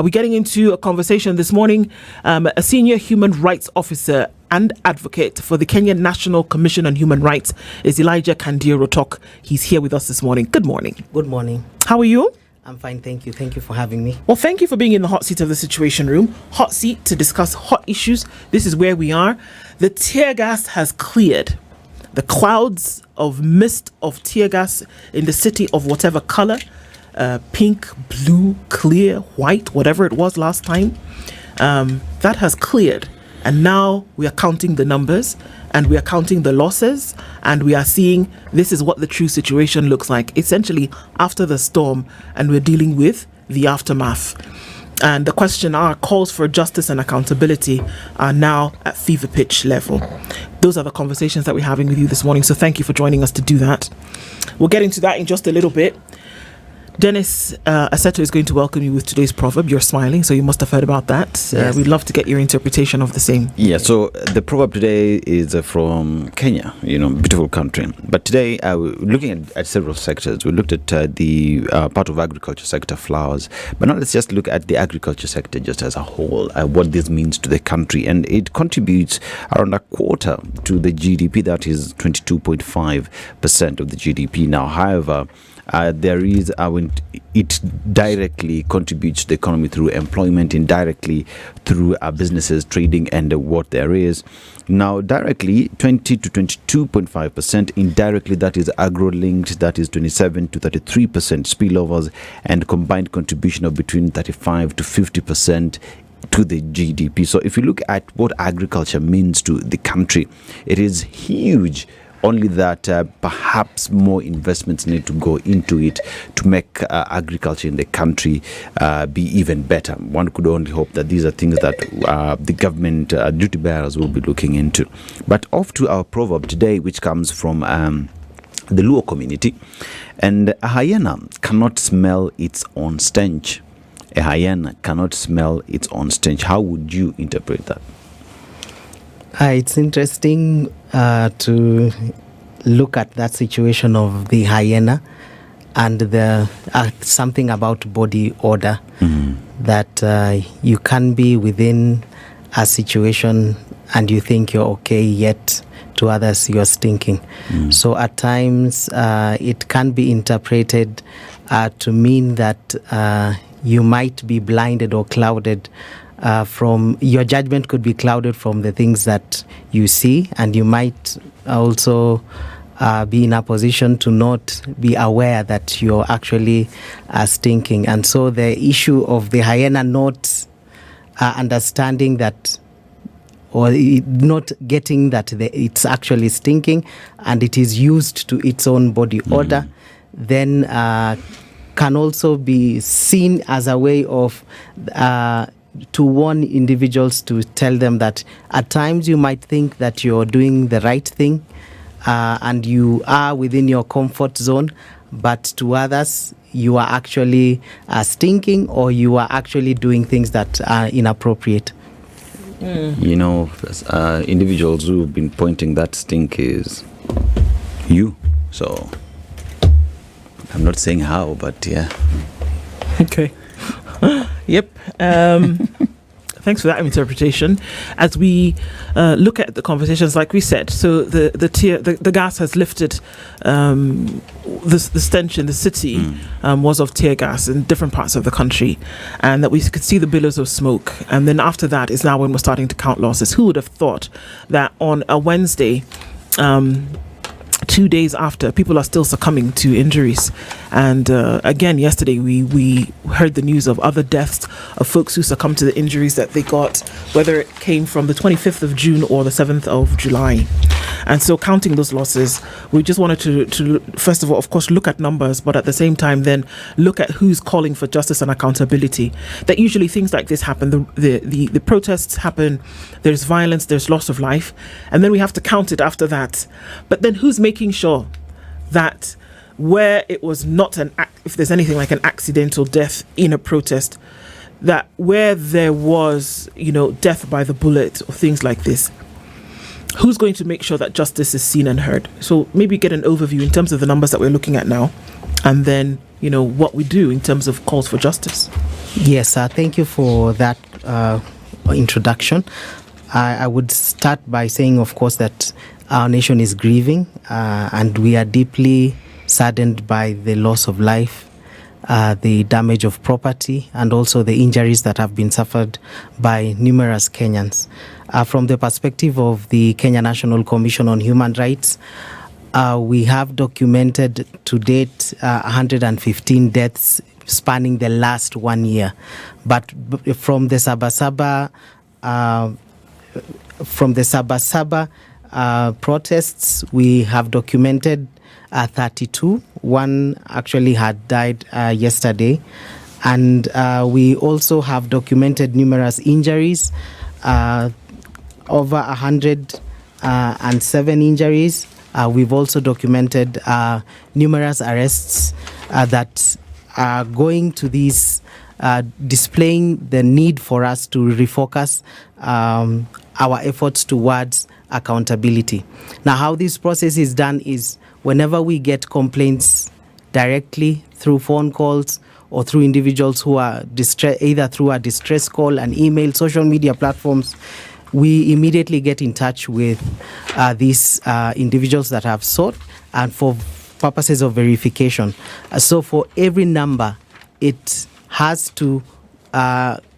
We're getting into a conversation this morning. A senior human rights officer and advocate for the Kenyan National Commission on Human Rights is Elijah Kandie Rethink. He's here with us this morning. Good morning. Good morning. How are you? I'm fine, thank you. Thank you for having me. Well, thank you for being in the hot seat of the Situation Room. Hot seat to discuss hot issues. This is where we are. The tear gas has cleared. The clouds of mist of tear gas in the city of whatever color, pink, blue, clear, white, whatever it was last time, that has cleared. And now we are counting the numbers and we are counting the losses and we are seeing this is what the true situation looks like, essentially after the storm, and we're dealing with the aftermath. And the question, our calls for justice and accountability are now at fever pitch level. Those are the conversations that we're having with you this morning. So thank you for joining us to do that. We'll get into that in just a little bit. Dennis Aseto is going to welcome you with today's proverb. You're smiling, so you must have heard about that. Yes. We'd love to get your interpretation of the same. Yeah, so the proverb today is from Kenya, beautiful country. But today, we're looking at several sectors. We looked at the part of agriculture sector, flowers. But now let's just look at the agriculture sector just as a whole, what this means to the country. And it contributes around a quarter to the GDP, that is 22.5% of the GDP. Now, however, there is it directly contributes to the economy through employment, indirectly through businesses, trading, and what there is. Now, directly 20 to 22.5%, indirectly that is agro-linked, that is 27 to 33% spillovers, and combined contribution of between 35 to 50% to the GDP. So if you look at what agriculture means to the country, it is huge. Only that perhaps more investments need to go into it to make agriculture in the country be even better. One could only hope that these are things that the government duty bearers will be looking into. But off to our proverb today, which comes from the Luo community. And a hyena cannot smell its own stench. A hyena cannot smell its own stench. How would you interpret that? It's interesting to look at that situation of the hyena and the something about body odor, that you can be within a situation and you think you're okay, yet to others you're stinking. So at times it can be interpreted to mean that you might be blinded or clouded from your judgment, could be clouded from the things that you see, and you might also be in a position to not be aware that you're actually stinking. And so the issue of the hyena not understanding that, or not getting that it's actually stinking and it is used to its own body odor, then can also be seen as a way of to warn individuals, to tell them that at times you might think that you're doing the right thing and you are within your comfort zone, but to others you are actually stinking, or you are actually doing things that are inappropriate. Individuals who've been pointing that stink is you. So I'm not saying how, but yeah. Okay. Yep. Thanks for that interpretation. As we look at the conversations, like we said, so the gas has lifted. The stench in the city was of tear gas in different parts of the country, and that we could see the billows of smoke. And then after that is now when we're starting to count losses. Who would have thought that on a Wednesday, 2 days after, people are still succumbing to injuries? And again, yesterday we heard the news of other deaths of folks who succumbed to the injuries that they got, whether it came from the 25th of June or the 7th of July. And so counting those losses, we just wanted to first of all, of course, look at numbers, but at the same time then look at who's calling for justice and accountability. That usually things like this happen, the protests happen, there's violence, there's loss of life, and then we have to count it after that. But then who's making sure that where it was not if there's anything like an accidental death in a protest, that where there was, death by the bullet or things like this, who's going to make sure that justice is seen and heard? So maybe get an overview in terms of the numbers that we're looking at now, and then, what we do in terms of calls for justice. Yes, thank you for that introduction. I would start by saying, of course, that our nation is grieving, and we are deeply saddened by the loss of life, the damage of property, and also the injuries that have been suffered by numerous Kenyans. From the perspective of the Kenya National Commission on Human Rights, we have documented to date 115 deaths spanning the last 1 year. But from the Sabasaba protests, we have documented 32. One actually had died yesterday. And we also have documented numerous injuries, over 107 injuries. We've also documented numerous arrests that are going to these, displaying the need for us to refocus our efforts towards accountability. Now, how this process is done is whenever we get complaints directly through phone calls or through individuals who are either through a distress call, an email, social media platforms, we immediately get in touch with these individuals that have sought, and for purposes of verification. So for every number, it has to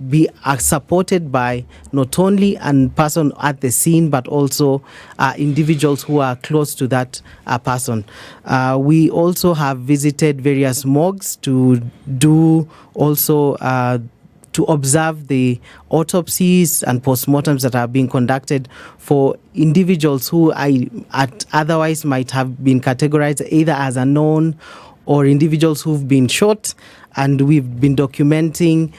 be supported by not only a person at the scene, but also individuals who are close to that person. We also have visited various morgues to do also to observe the autopsies and postmortems that are being conducted for individuals who otherwise might have been categorized either as unknown or individuals who've been shot. And we've been documenting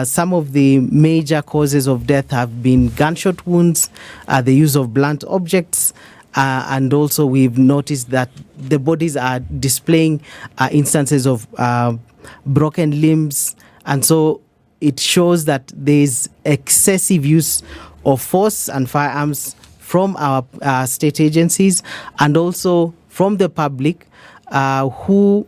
some of the major causes of death have been gunshot wounds, the use of blunt objects, and also we've noticed that the bodies are displaying instances of broken limbs. And so it shows that there's excessive use of force and firearms from our state agencies and also from the public who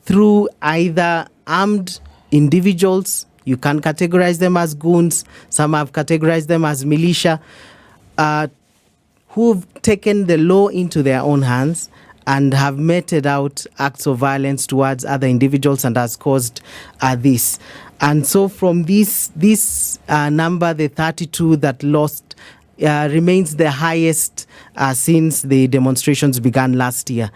through either armed individuals, you can categorize them as goons, some have categorized them as militia, who've taken the law into their own hands and have meted out acts of violence towards other individuals and has caused this. And so from this number, the 32 that lost remains the highest since the demonstrations began last year.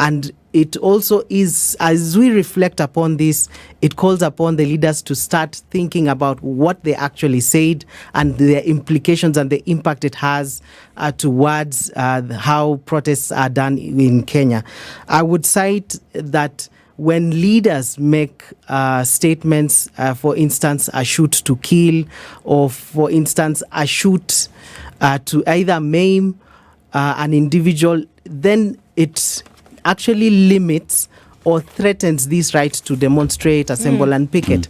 And it also is, as we reflect upon this, it calls upon the leaders to start thinking about what they actually said and the implications and the impact it has towards how protests are done in Kenya. I would cite that when leaders make statements, for instance, a shoot to kill, or for instance, a shoot to either maim an individual, then it actually limits or threatens this right to demonstrate, assemble, and picket.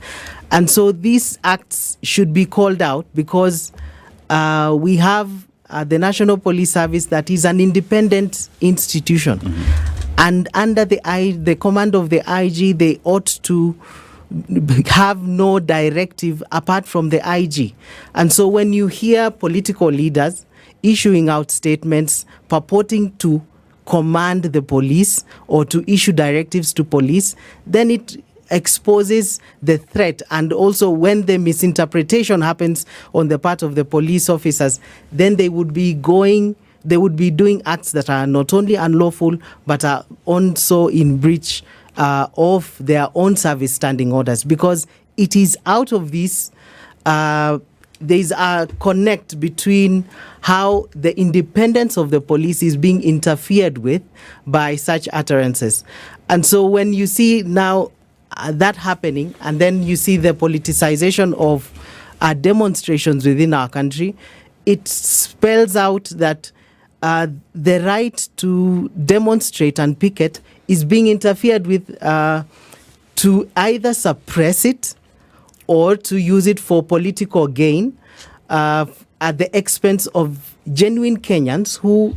And so these acts should be called out because we have the National Police Service that is an independent institution. And under the command of the IG, they ought to have no directive apart from the IG. And so when you hear political leaders issuing out statements purporting to command the police or to issue directives to police, then it exposes the threat. And also when the misinterpretation happens on the part of the police officers, then they would be doing acts that are not only unlawful, but are also in breach of their own service standing orders. Because it is out of this, there's a connect between how the independence of the police is being interfered with by such utterances. And so when you see now that happening, and then you see the politicization of demonstrations within our country, it spells out that the right to demonstrate and picket is being interfered with to either suppress it or to use it for political gain. at the expense of genuine Kenyans who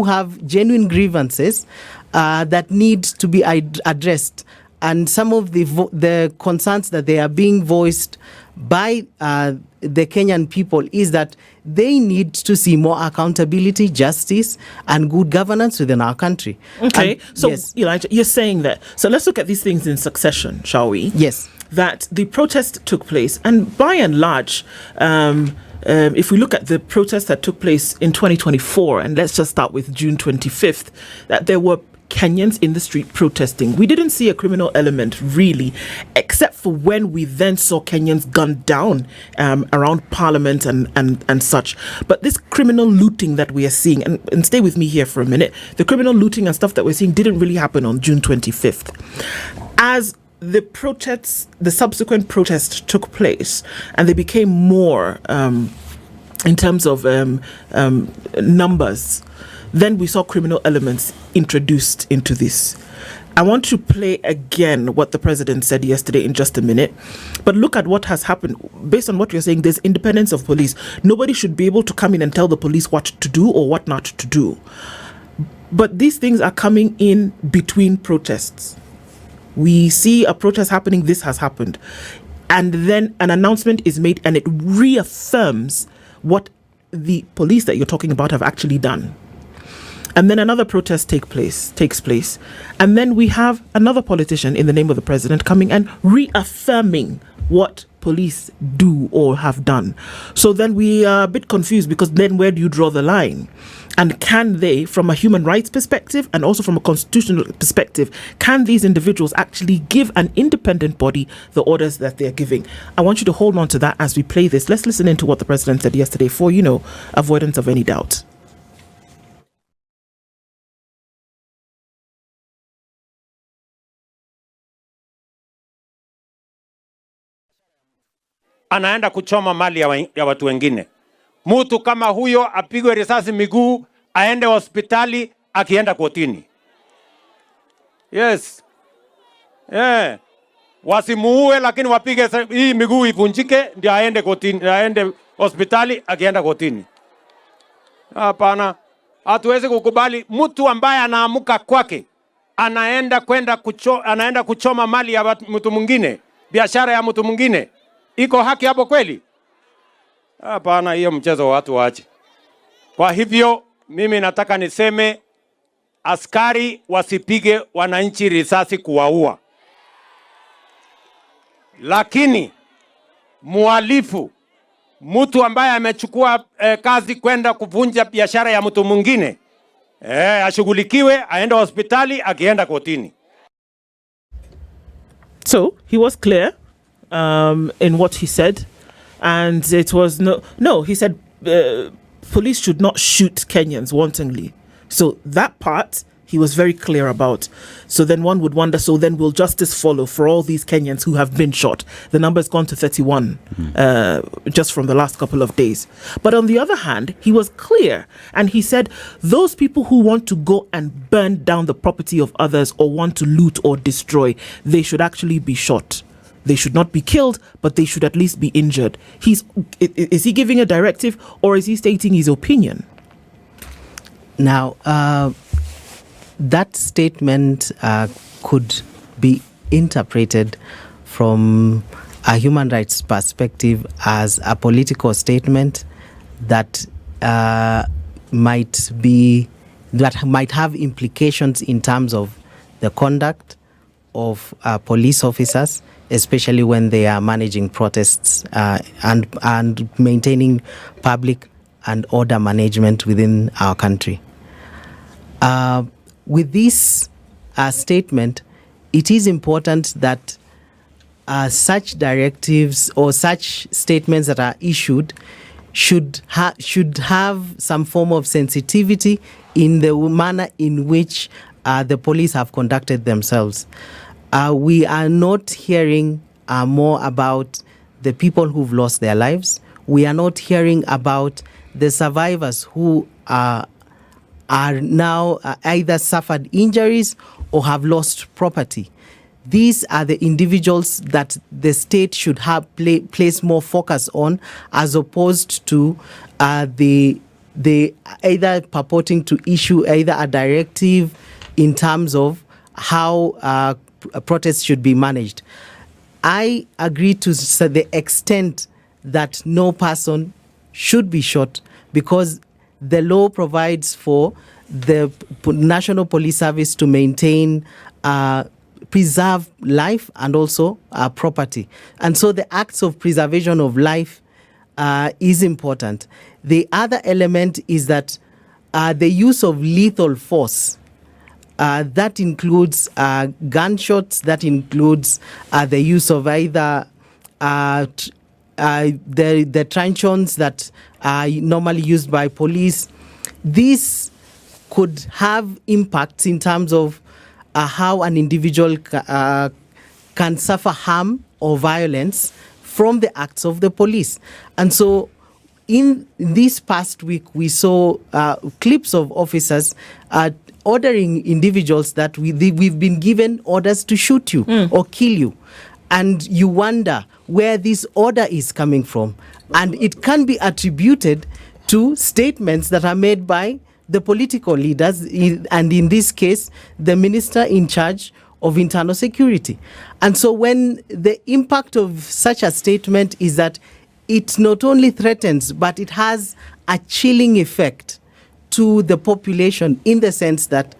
have genuine grievances that need to be addressed. And some of the concerns that they are being voiced by the Kenyan people is that they need to see more accountability, justice, and good governance within our country. Okay, and, so yes. Elijah, you're saying that. So let's look at these things in succession, shall we? Yes. That the protest took place, and by and large, if we look at the protests that took place in 2024, and let's just start with June 25th, that there were Kenyans in the street protesting. We didn't see a criminal element really, except for when we then saw Kenyans gunned down around Parliament and such. But this criminal looting that we are seeing, and stay with me here for a minute, the criminal looting and stuff that we're seeing didn't really happen on June 25th. As the protests, the subsequent protests took place, and they became more in terms of numbers, then we saw criminal elements introduced into this. I want to play again what the president said yesterday in just a minute, but look at what has happened. Based on what you're saying, there's independence of police. Nobody should be able to come in and tell the police what to do or what not to do. But these things are coming in between protests. We see a protest happening, this has happened. And then an announcement is made and it reaffirms what the police that you're talking about have actually done. And then another protest takes place. And then we have another politician in the name of the president coming and reaffirming what police do or have done. So then we are a bit confused, because then where do you draw the line? And can they, from a human rights perspective and also from a constitutional perspective, can these individuals actually give an independent body the orders that they're giving? I want you to hold on to that as we play this. Let's listen into what the president said yesterday for, avoidance of any doubt. Anaenda kuchoma mali ya watu wengine. Mtu kama huyo apigwe risasi miguu, aende hospitali, akienda kotini. Yes. Yeah. Wasimuue, lakini wapige hii miguu ivunjike ndio aende kotini, aende hospitali, akienda kotini. Hapana. Hatuwezi kukubali mtu ambaye anaamuka kwake anaenda kuchoma mali ya mtu mwingine, biashara ya mtu mwingine. Iko haki hapo kweli? Hapana, hiyo mchezo watu waache. Kwa hivyo mimi nataka niseme askari wasipige wananchi risasi kuwaua. Lakini muhalifu, mtu ambaye amechukua kazi kwenda kuvunja biashara ya mtu mwingine, ashughulikiwe, aende hospitali, akienda kotini. So he was clear in what he said, and it was no. He said police should not shoot Kenyans wantonly. So that part he was very clear about. So then one would wonder, so then will justice follow for all these Kenyans who have been shot? The number has gone to 31 just from the last couple of days. But on the other hand, he was clear, and he said those people who want to go and burn down the property of others or want to loot or destroy, they should actually be shot. They should not be killed, but they should at least be injured. Is he giving a directive, or is he stating his opinion? Now, that statement could be interpreted from a human rights perspective as a political statement that might have implications in terms of the conduct of police officers, especially when they are managing protests and maintaining public and order management within our country. With this statement, it is important that such directives or such statements that are issued should have some form of sensitivity in the manner in which the police have conducted themselves. We are not hearing more about the people who've lost their lives. We are not hearing about the survivors who are now either suffered injuries or have lost property. these are the individuals that the state should have place more focus on, as opposed to the either purporting to issue either a directive in terms of how protests should be managed. I agree to the extent that no person should be shot, because the law provides for the National Police Service to maintain, preserve life and also property. And so the acts of preservation of life is important. The other element is that the use of lethal force, that includes gunshots, that includes the use of either the truncheons that are normally used by police. These could have impacts in terms of how an individual can suffer harm or violence from the acts of the police. And so in this past week, we saw clips of officers ordering individuals that we've been given orders to shoot you or kill you. And you wonder where this order is coming from. And it can be attributed to statements that are made by the political leaders, and in this case, the minister in charge of internal security. And so when the impact of such a statement is that it not only threatens, but it has a chilling effect to the population, in the sense that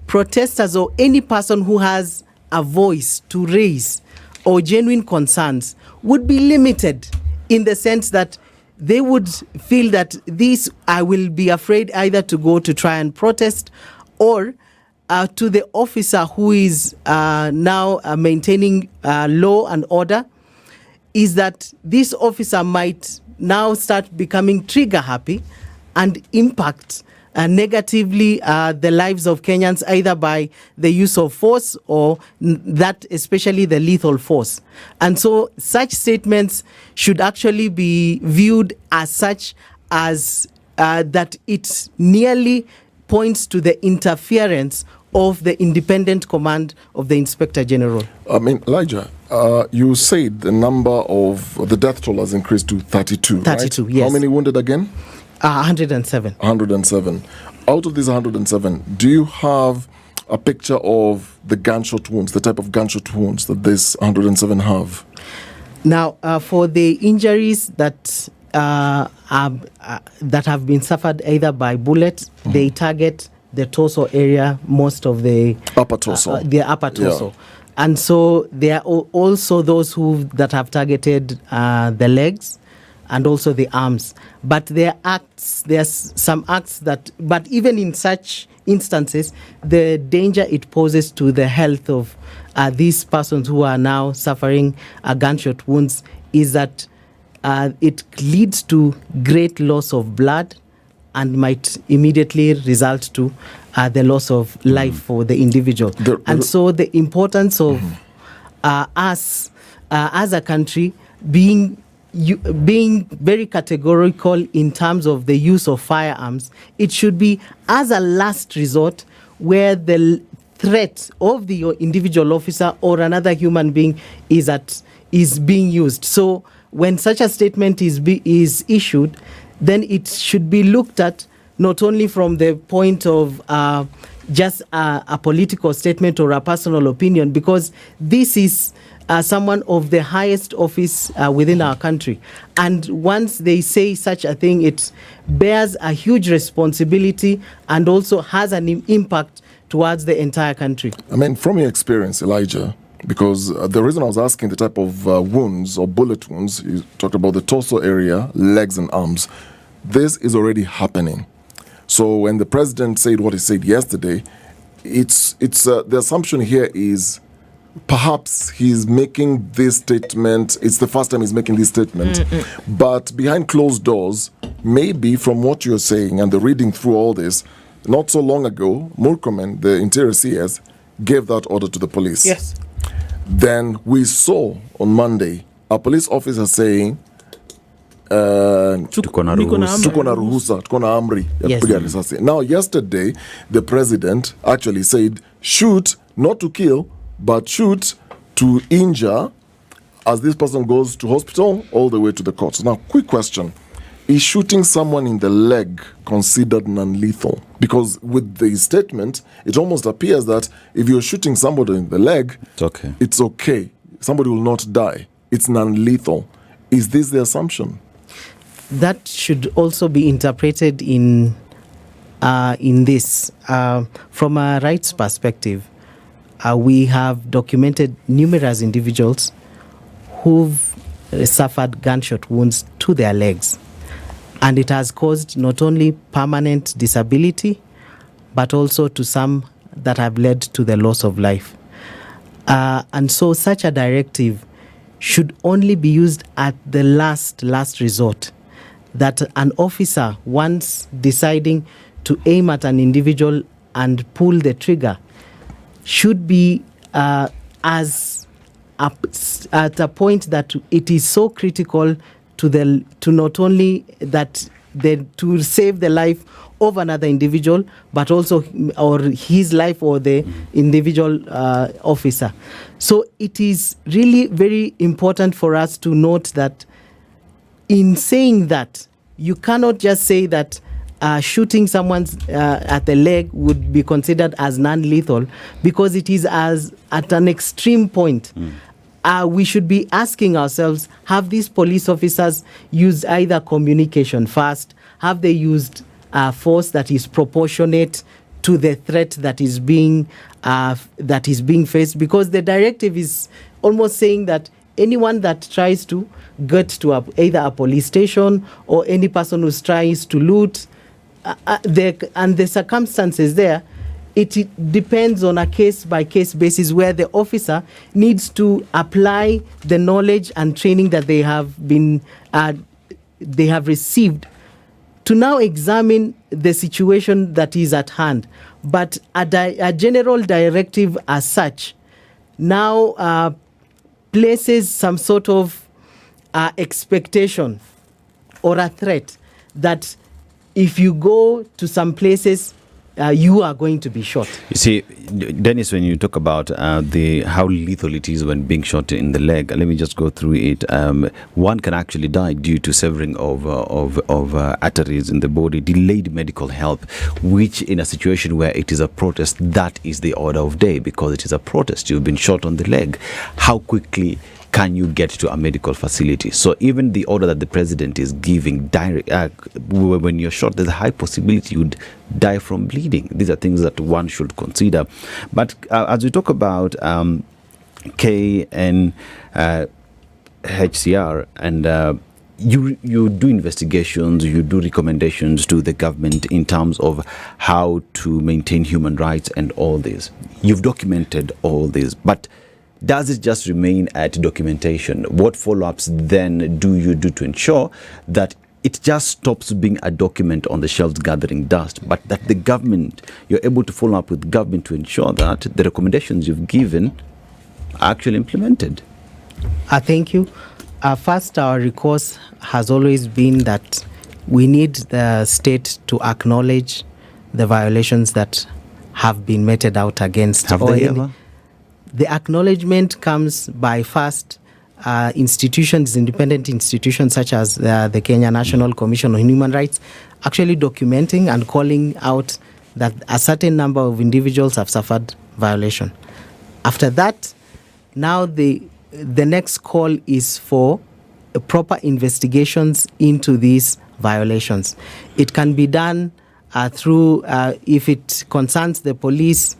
protesters or any person who has a voice to raise or genuine concerns would be limited, in the sense that they would feel that I will be afraid either to go to try and protest, or to the officer who is now maintaining law and order, is that this officer might now start becoming trigger happy and impact negatively the lives of Kenyans, either by the use of force or that, especially the lethal force. And so such statements should actually be viewed as such, as that it nearly points to the interference of the independent command of the Inspector General. I mean, Elijah, you said the number of the death toll has increased to 32, 32, right? yes. How many wounded again? 107. 107. Out of these 107, do you have a picture of the gunshot wounds, the type of gunshot wounds that these 107 have? Now, for the injuries that have been suffered either by bullets, they target the torso area, most of the upper torso. The upper torso. Yeah. And so there are also those that have targeted the legs and also the arms. But there's some acts but even in such instances, the danger it poses to the health of these persons who are now suffering gunshot wounds is that it leads to great loss of blood and might immediately result to the loss of life for the individual. And so the importance of us as a country being very categorical in terms of the use of firearms, it should be as a last resort, where the threat of the individual officer or another human being is being used. So when such a statement is issued, then it should be looked at not only from the point of just a political statement or a personal opinion, because this is someone of the highest office within our country. And once they say such a thing, it bears a huge responsibility and also has an impact towards the entire country. I mean, from your experience, Elijah, because the reason I was asking the type of wounds or bullet wounds, you talked about the torso area, legs and arms. This is already happening. So when the president said what he said yesterday, it's the assumption here is perhaps he's making this statement. It's the first time he's making this statement. But behind closed doors, maybe from what you're saying and the reading through all this, not so long ago, Murkomen, the Interior CS, gave that order to the police. Yes. Then we saw on Monday a police officer saying, Tuko na ruhusa, tuko na amri ya Yes. kupiga risasi. Now yesterday the president actually said shoot not to kill, but shoot to injure as this person goes to hospital all the way to the courts. Now, quick question. Is shooting someone in the leg considered non-lethal? Because with the statement, it almost appears that if you're shooting somebody in the leg, it's okay. Somebody will not die. It's non-lethal. Is this the assumption? That should also be interpreted in this. From a rights perspective, we have documented numerous individuals who've suffered gunshot wounds to their legs. And it has caused not only permanent disability, but also to some that have led to the loss of life. And so such a directive should only be used at the last resort. That an officer, once deciding to aim at an individual and pull the trigger, should be at a point that it is so critical to not only that to save the life of another individual, but also or his life or the individual officer. So it is really very important for us to note that in saying that, you cannot just say that shooting someone at the leg would be considered as non-lethal, because it is at an extreme point. We should be asking ourselves, have these police officers used either communication first? Have they used force that is proportionate to the threat that is being faced? Because the directive is almost saying that anyone that tries to get to either a police station or any person who tries to loot, and the circumstances there, it depends on a case-by-case basis where the officer needs to apply the knowledge and training that they have received to now examine the situation that is at hand. But a general directive as such now places some sort of expectation or a threat that if you go to some places, you are going to be shot. You see, Dennis, when you talk about how lethal it is when being shot in the leg, let me just go through it. One can actually die due to severing of arteries in the body, delayed medical help, which in a situation where it is a protest, that is the order of day, because it is a protest. You've been shot on the leg. How quickly can you get to a medical facility? So even the order that the president is giving, when you're shot, there's a high possibility you'd die from bleeding. These are things that one should consider. But as we talk about KNHCR, and you do investigations, you do recommendations to the government in terms of how to maintain human rights and all this. You've documented all this, but does it just remain at documentation? What follow-ups then do you do to ensure that it just stops being a document on the shelves gathering dust, but that the government, you're able to follow up with government to ensure that the recommendations you've given are actually implemented? Thank you. First, our recourse has always been that we need the state to acknowledge the violations that have been meted out against. Have they ever? The acknowledgement comes by first institutions, independent institutions such as the Kenya National Commission on Human Rights, actually documenting and calling out that a certain number of individuals have suffered violation. After that, now the next call is for proper investigations into these violations. It can be done through, if it concerns the police,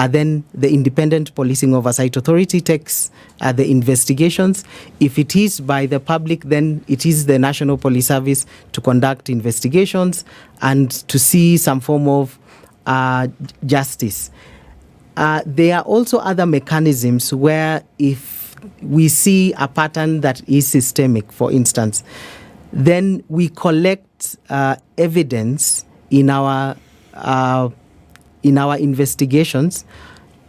then the Independent Policing Oversight Authority takes the investigations. If it is by the public, then it is the National Police Service to conduct investigations and to see some form of justice. There are also other mechanisms where if we see a pattern that is systemic, for instance, then we collect evidence in our investigations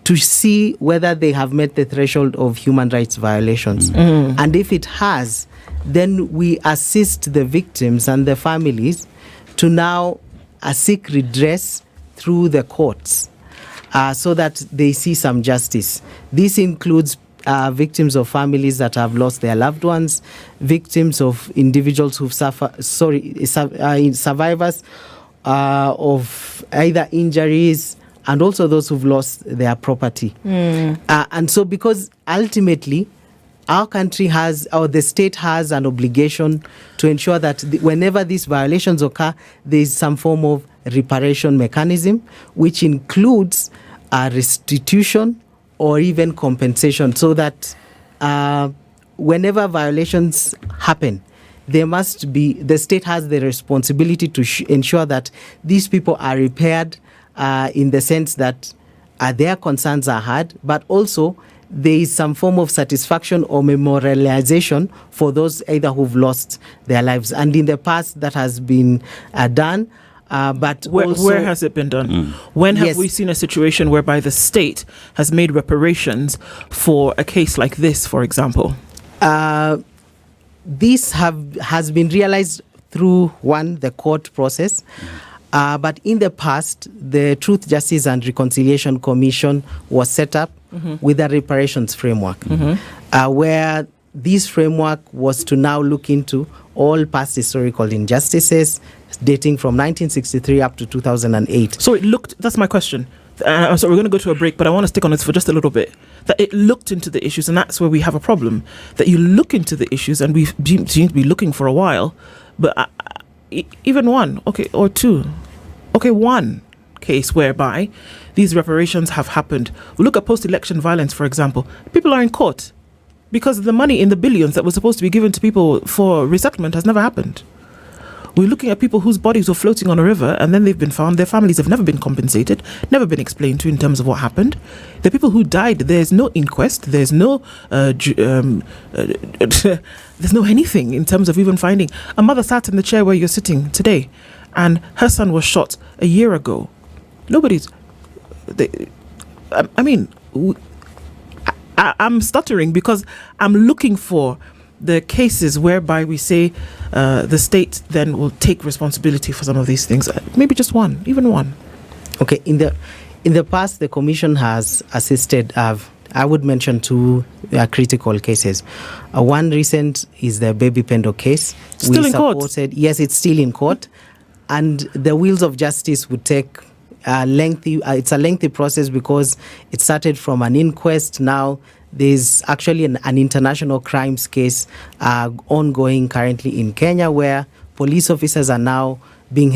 to see whether they have met the threshold of human rights violations. And if it has, then we assist the victims and the families to now seek redress through the courts. so that they see some justice. This includes victims of families that have lost their loved ones, victims of individuals who've survivors of either injuries, and also those who've lost their property. And so because ultimately our country has, or the state has, an obligation to ensure that whenever these violations occur, there is some form of reparation mechanism, which includes restitution or even compensation, so that whenever violations happen, the state has the responsibility to ensure that these people are repaired in the sense that their concerns are heard, but also there is some form of satisfaction or memorialization for those either who've lost their lives. And in the past, that has been done. But where has it been done? When have we seen a situation whereby the state has made reparations for a case like this, for example? This has been realized through the court process. But in the past, the Truth, Justice and Reconciliation Commission was set up with a reparations framework, where this framework was to now look into all past historical injustices dating from 1963 up to 2008. So it looked, that's my question. So we're going to go to a break, but I want to stick on this for just a little bit. That it looked into the issues, and that's where we have a problem. That you look into the issues, and we've seemed to be looking for a while, but even one, or two, one case whereby these reparations have happened. We look at post-election violence, for example. People are in court because the money in the billions that was supposed to be given to people for resettlement has never happened. We're looking at people whose bodies were floating on a river and then they've been found. Their families have never been compensated, never been explained to in terms of what happened. The people who died, there's no inquest, there's no there's no anything in terms of even finding. A mother sat in the chair where you're sitting today and her son was shot a year ago. I'm stuttering because I'm looking for the cases whereby we say the state then will take responsibility for some of these things. Maybe just one, even one. Okay, in the past, the commission has assisted. I would mention two critical cases. One recent is the Baby Pendo case. Still in court? Yes, it's still in court, and the wheels of justice would take lengthy. It's a lengthy process because it started from an inquest. Now there's actually an international crimes case ongoing currently in Kenya, where police officers are now being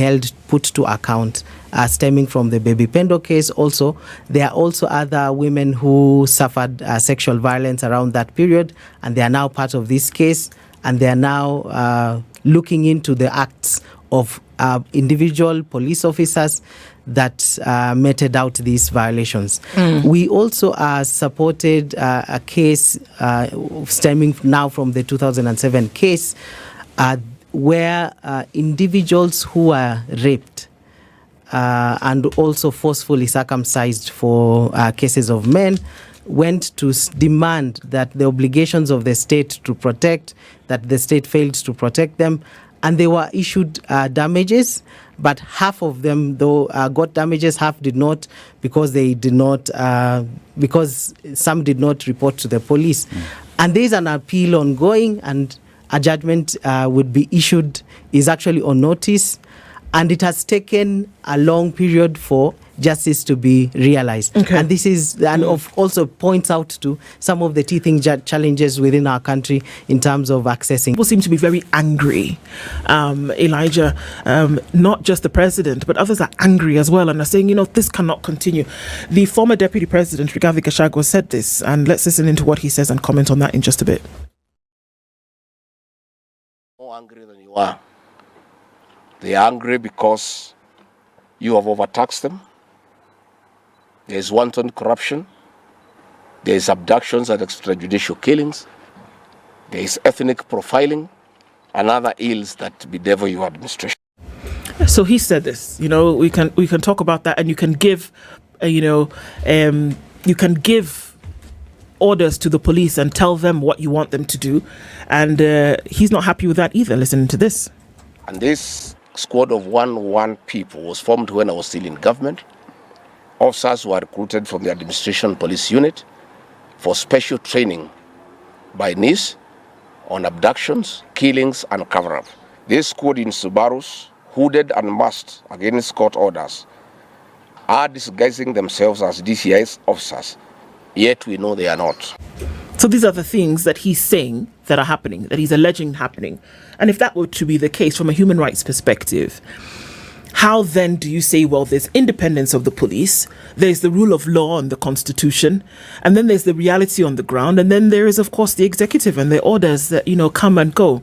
put to account, stemming from the Baby Pendo case. Also, there are also other women who suffered sexual violence around that period, and they are now part of this case, and they are now looking into the acts of individual police officers that meted out these violations. We also supported a case stemming now from the 2007 case where individuals who were raped and also forcefully circumcised for cases of men went to demand that the obligations of the state to protect, that the state failed to protect them, and they were issued damages, but half of them though got damages, half did not, because they did not, because some did not report to the police. And there is an appeal ongoing, and a judgment would be issued, is actually on notice, and it has taken a long period for justice to be realized. And this is, and also points out to some of the teething challenges within our country in terms of accessing. People seem to be very angry, Elijah, not just the president, but others are angry as well and are saying, this cannot continue. The former deputy president, Rigathi Gachagua, said this, and let's listen into what he says and comment on that in just a bit. More angry than you are. They are angry because you have overtaxed them. There is wanton corruption. There is abductions and extrajudicial killings. There is ethnic profiling and other ills that bedevil your administration. So he said this. We can talk about that, and you can give, you can give orders to the police and tell them what you want them to do, and he's not happy with that either. Listen to this. And this squad of 1 people was formed when I was still in government. officers were recruited from the administration police unit for special training by NIS on abductions, killings, and cover-up. They squad in Subarus, hooded and masked against court orders, are disguising themselves as DCI's officers, yet we know they are not. So these are the things that he's saying that are happening, that he's alleging happening. And if that were to be the case from a human rights perspective, how then do you say, well, there's independence of the police, there's the rule of law and the constitution, and then there's the reality on the ground, and then there is, of course, the executive and the orders that, come and go.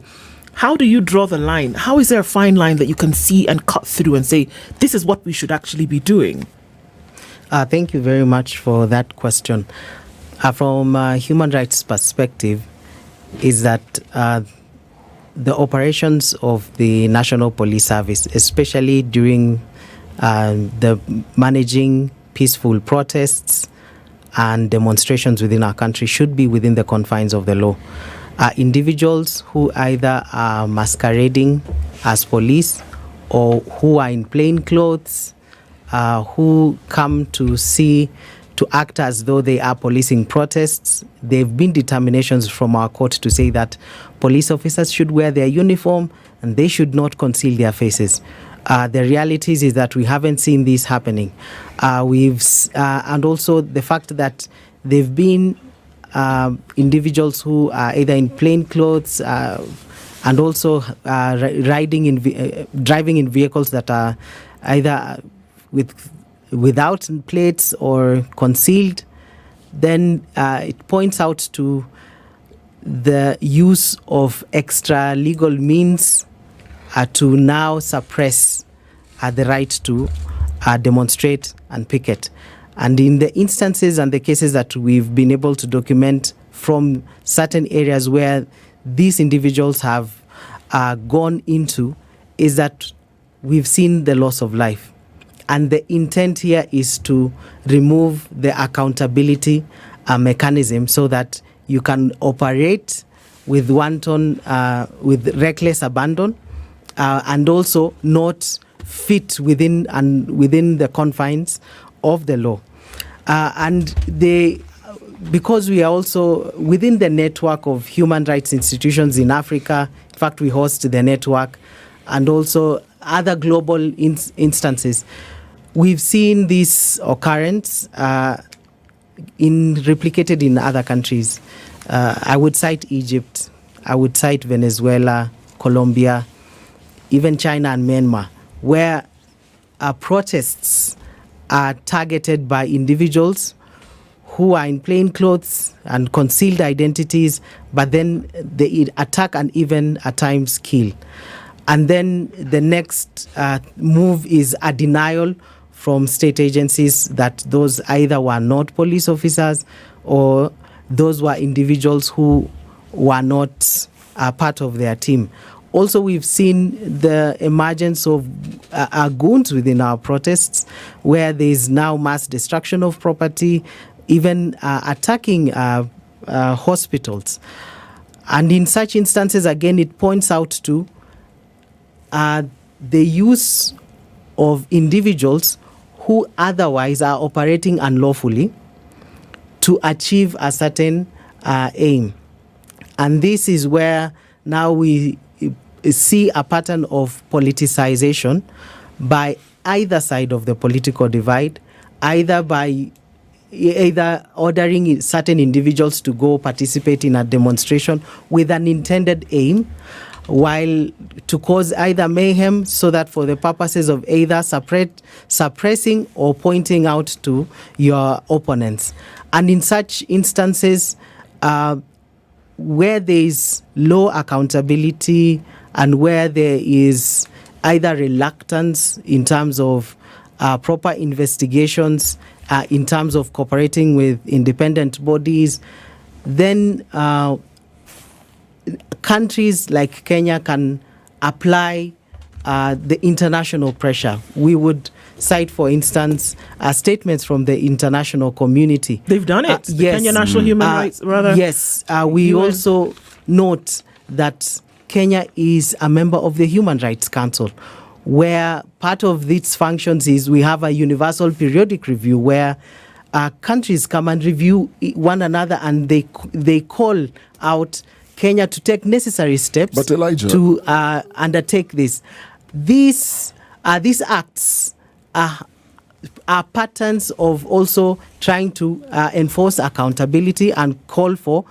How do you draw the line? How is there a fine line that you can see and cut through and say, this is what we should actually be doing? Thank you very much for that question. From a human rights perspective, is that the operations of the National Police Service, especially during the managing peaceful protests and demonstrations within our country, should be within the confines of the law. Individuals who either are masquerading as police or who are in plain clothes, who come to act as though they are policing protests. There have been determinations from our court to say that police officers should wear their uniform and they should not conceal their faces. The reality is that we haven't seen this happening. And also the fact that there have been individuals who are either in plain clothes and also driving in vehicles that are either without plates or concealed, then it points out to the use of extra legal means to now suppress the right to demonstrate and picket. And in the instances and the cases that we've been able to document from certain areas where these individuals have gone into, is that we've seen the loss of life. And the intent here is to remove the accountability mechanism so that you can operate with wanton, with reckless abandon, and also not fit within the confines of the law. Because we are also within the network of human rights institutions in Africa, in fact, we host the network, and also other global instances. We've seen this occurrence replicated in other countries. I would cite Egypt, I would cite Venezuela, Colombia, even China and Myanmar, where protests are targeted by individuals who are in plain clothes and concealed identities, but then they attack and even at times kill. And then the next move is a denial from state agencies that those either were not police officers or those were individuals who were not part of their team. Also, we've seen the emergence of goons within our protests, where there is now mass destruction of property, even attacking hospitals. And in such instances, again, it points out to the use of individuals who otherwise are operating unlawfully to achieve a certain aim. And this is where now we see a pattern of politicization by either side of the political divide, either ordering certain individuals to go participate in a demonstration with an intended aim, while to cause either mayhem, so that for the purposes of either suppressing or pointing out to your opponents. And in such instances, where there is low accountability and where there is either reluctance in terms of proper investigations, in terms of cooperating with independent bodies, then countries like Kenya can apply the international pressure. We would cite, for instance, statements from the international community. They've done it. The yes. Kenya National Human Rights, rather. Yes. We also note that Kenya is a member of the Human Rights Council, where part of its functions is we have a universal periodic review where countries come and review one another, and they call out Kenya to take necessary steps But Elijah, to undertake this. These acts are patterns of also trying to enforce accountability and call for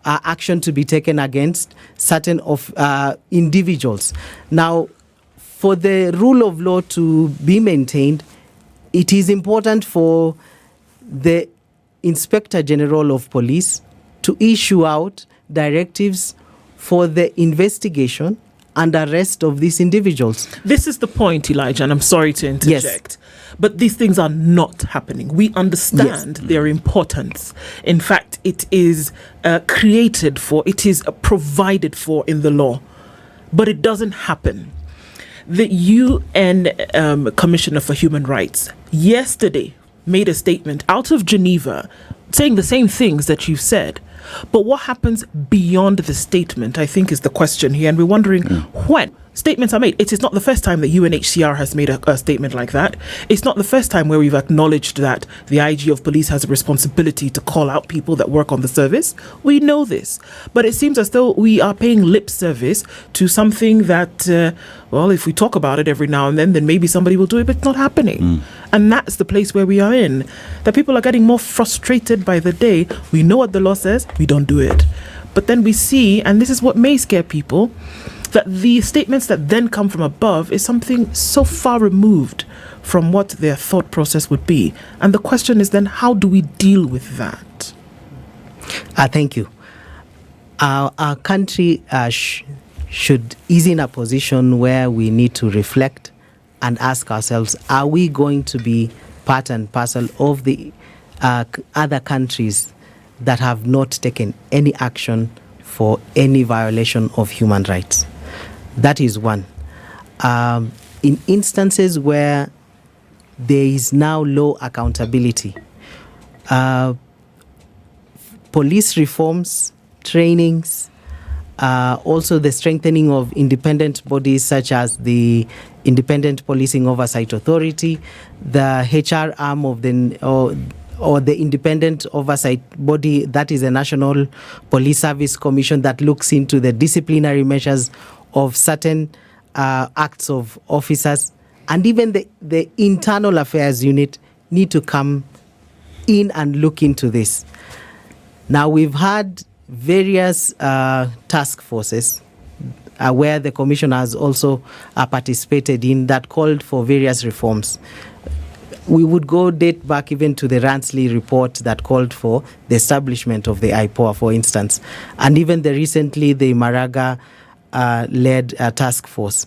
action to be taken against certain of individuals. Now, for the rule of law to be maintained, it is important for the Inspector General of Police to issue out directives for the investigation and arrest of these individuals. This is the point, Elijah, and I'm sorry to interject. Yes. But these things are not happening. We understand their importance. In fact, it is created for, it is provided for in the law, but it doesn't happen. The UN Commissioner for Human Rights yesterday made a statement out of Geneva saying the same things that you've said. But what happens beyond the statement, I think, is the question here. And we're wondering when statements are made. It is not the first time that UNHCR has made a statement like that. It's not the first time where we've acknowledged that the IG of police has a responsibility to call out people that work on the service. We know this. But it seems as though we are paying lip service to something that, well, if we talk about it every now and then maybe somebody will do it, but it's not happening. And that's the place where we are in. That people are getting more frustrated by the day. We know what the law says, we don't do it. But then we see, and this is what may scare people, that the statements that then come from above is something so far removed from what their thought process would be. And the question is then, how do we deal with that? Thank you. Our country should is in a position where we need to reflect and ask ourselves, are we going to be part and parcel of the other countries that have not taken any action for any violation of human rights? That is one. In instances where there is now low accountability, police reforms, trainings, also the strengthening of independent bodies such as the Independent Policing Oversight Authority, the HR arm of the or the independent oversight body, that is a National Police Service Commission that looks into the disciplinary measures of certain acts of officers, and even the internal affairs unit need to come in and look into this. Now, we've had various task forces where the commission has also participated in that called for various reforms. We would date back even to the Ransley report that called for the establishment of the IPOA, for instance, and even recently the Maraga led task force.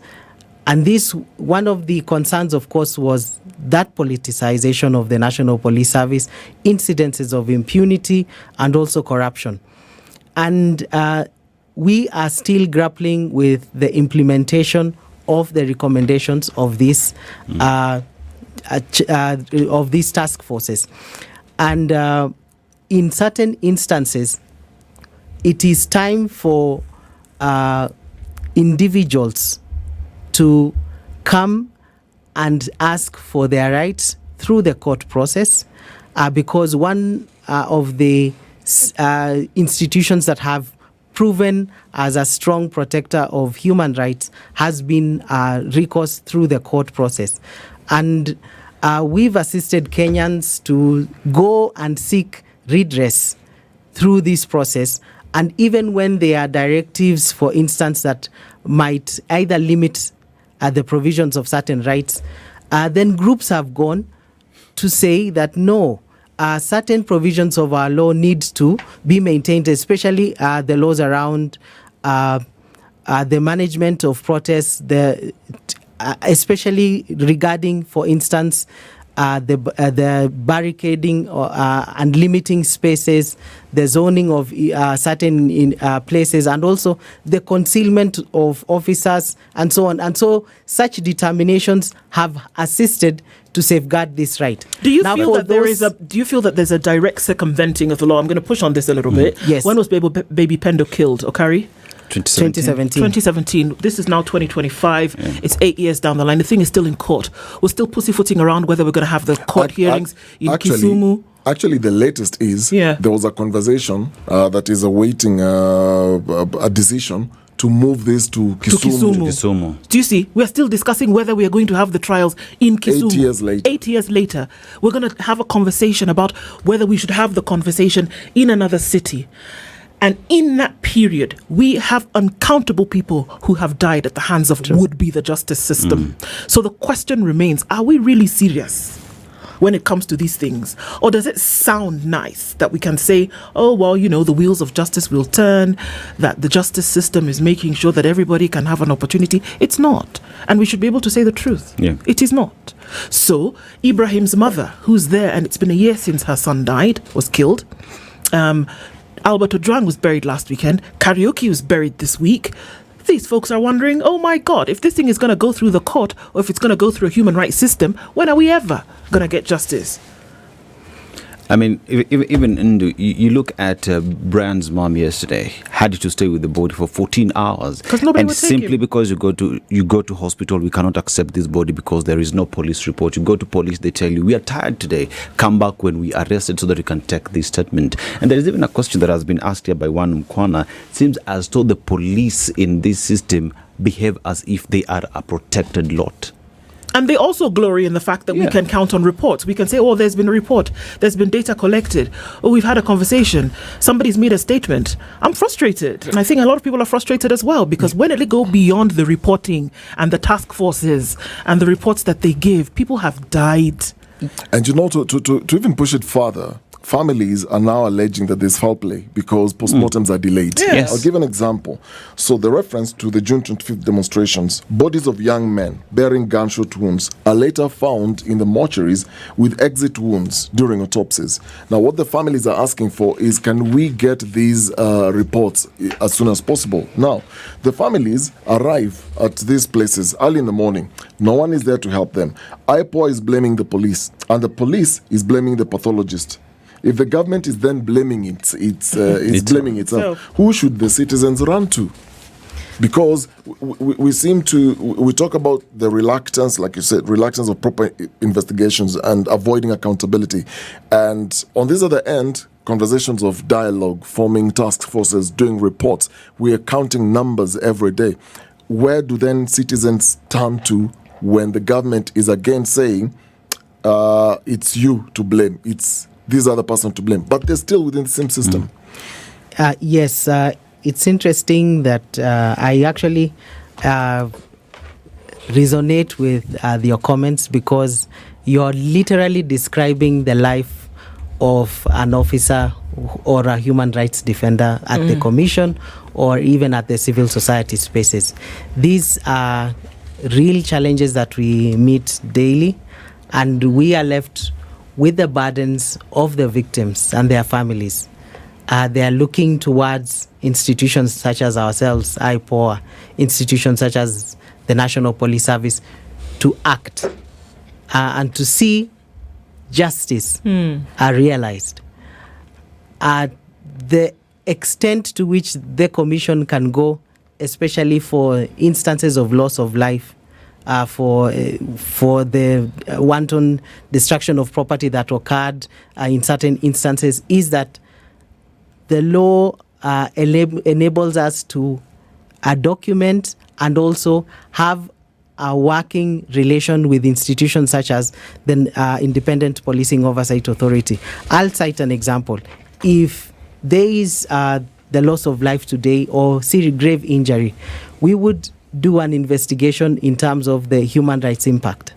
And this, one of the concerns, of course, was that politicization of the National Police Service, incidences of impunity, and also corruption. And we are still grappling with the implementation of the recommendations of this of these task forces. And in certain instances, it is time for individuals to come and ask for their rights through the court process, because one of the institutions that have proven as a strong protector of human rights has been recourse through the court process. And we've assisted Kenyans to go and seek redress through this process. And even when there are directives, for instance, that might either limit the provisions of certain rights, then groups have gone to say that no, certain provisions of our law need to be maintained, especially the laws around the management of protests, especially regarding, for instance, the barricading and limiting spaces, the zoning of certain places, and also the concealment of officers, and so on. And so such determinations have assisted to safeguard this right. Do you feel that there's a direct circumventing of the law? I'm going to push on this a little bit. Yes. When was Baby Pendo killed, Okari? 2017. 2017. This is now 2025. Yeah. It's 8 years down the line. The thing is still in court. We're still pussyfooting around whether we're going to have the court hearings in Kisumu. Actually, the latest is there was a conversation that is awaiting a decision to move this to Kisumu. Do you see? We're still discussing whether we are going to have the trials in Kisumu. 8 years later. 8 years later. We're going to have a conversation about whether we should have the conversation in another city. And in that period, we have uncountable people who have died at the hands of would-be the justice system. So the question remains, are we really serious when it comes to these things? Or does it sound nice that we can say, oh, well, the wheels of justice will turn, that the justice system is making sure that everybody can have an opportunity? It's not. And we should be able to say the truth. Yeah. It is not. So Ibrahim's mother, who's there, and it's been a year since her son died, was killed. Albert Ojwang was buried last weekend. Karaoke was buried this week. These folks are wondering, oh my God, if this thing is going to go through the court or if it's going to go through a human rights system, when are we ever going to get justice? I mean, even Ndu, you look at Brian's mom yesterday, had to stay with the body for 14 hours. Because nobody would take simply him. Because you go to hospital, we cannot accept this body because there is no police report. You go to police, they tell you, we are tired today. Come back when we arrested so that we can take this statement. And there is even a question that has been asked here by one Mkwana. Seems as though the police in this system behave as if they are a protected lot. And they also glory in the fact that we can count on reports. We can say, oh, there's been a report. There's been data collected. Oh, we've had a conversation. Somebody's made a statement. I'm frustrated. And I think a lot of people are frustrated as well, because when it go beyond the reporting and the task forces and the reports that they give, people have died. And to even push it further, families are now alleging that there's foul play because postmortems are delayed. Yes. I'll give an example. So the reference to the June 25th demonstrations, bodies of young men bearing gunshot wounds are later found in the mortuaries with exit wounds during autopsies. Now, what the families are asking for is, can we get these reports as soon as possible? Now, the families arrive at these places early in the morning. No one is there to help them. IPOA is blaming the police, and the police is blaming the pathologist. If the government is then blaming blaming itself, who should the citizens run to? Because we talk about the reluctance, like you said, reluctance of proper investigations and avoiding accountability. And on this other end, conversations of dialogue, forming task forces, doing reports, we are counting numbers every day. Where do then citizens turn to when the government is again saying, it's you to blame, it's these are the person to blame, but they're still within the same system? Yes, it's interesting that I actually resonate with your comments, because you're literally describing the life of an officer or a human rights defender at the commission or even at the civil society spaces. These are real challenges that we meet daily, and we are left with the burdens of the victims and their families. They are looking towards institutions such as ourselves, IPOA, institutions such as the National Police Service, to act and to see justice realized. The extent to which the commission can go, especially for instances of loss of life, for the wanton destruction of property that occurred in certain instances, is that the law enables us to document and also have a working relation with institutions such as the Independent Policing Oversight Authority. I'll cite an example. If there is the loss of life today or serious grave injury, we would do an investigation in terms of the human rights impact.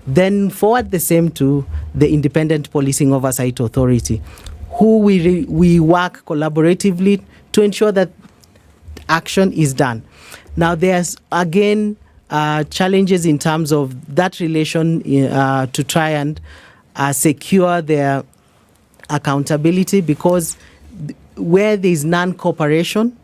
Then forward the same to the Independent Policing Oversight Authority, who we work collaboratively to ensure that action is done. Now, there's again challenges in terms of that relation to try and secure their accountability, because where there is non-cooperation,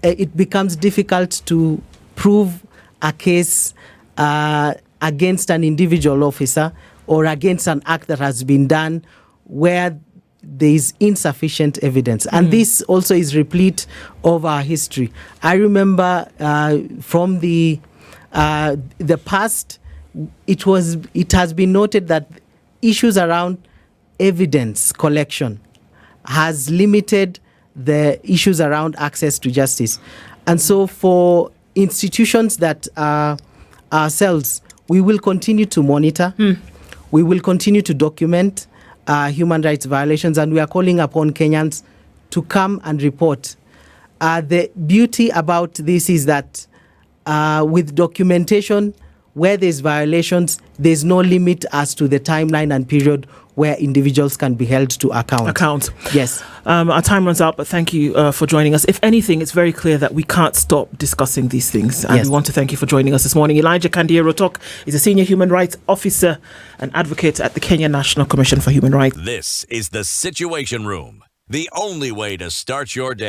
it becomes difficult to prove a case against an individual officer or against an act that has been done where there is insufficient evidence. And this also is replete of our history. I remember from the past, it has been noted that issues around evidence collection has limited the issues around access to justice. And so for institutions that are ourselves, we will continue to monitor, we will continue to document human rights violations, and we are calling upon Kenyans to come and report. The beauty about this is that with documentation, where there's violations, there's no limit as to the timeline and period where individuals can be held to account. Yes. Our time runs out, but thank you for joining us. If anything, it's very clear that we can't stop discussing these things. And we want to thank you for joining us this morning. Elijah Kandie is a senior human rights officer and advocate at the Kenya National Commission for Human Rights. This is the Situation Room, the only way to start your day.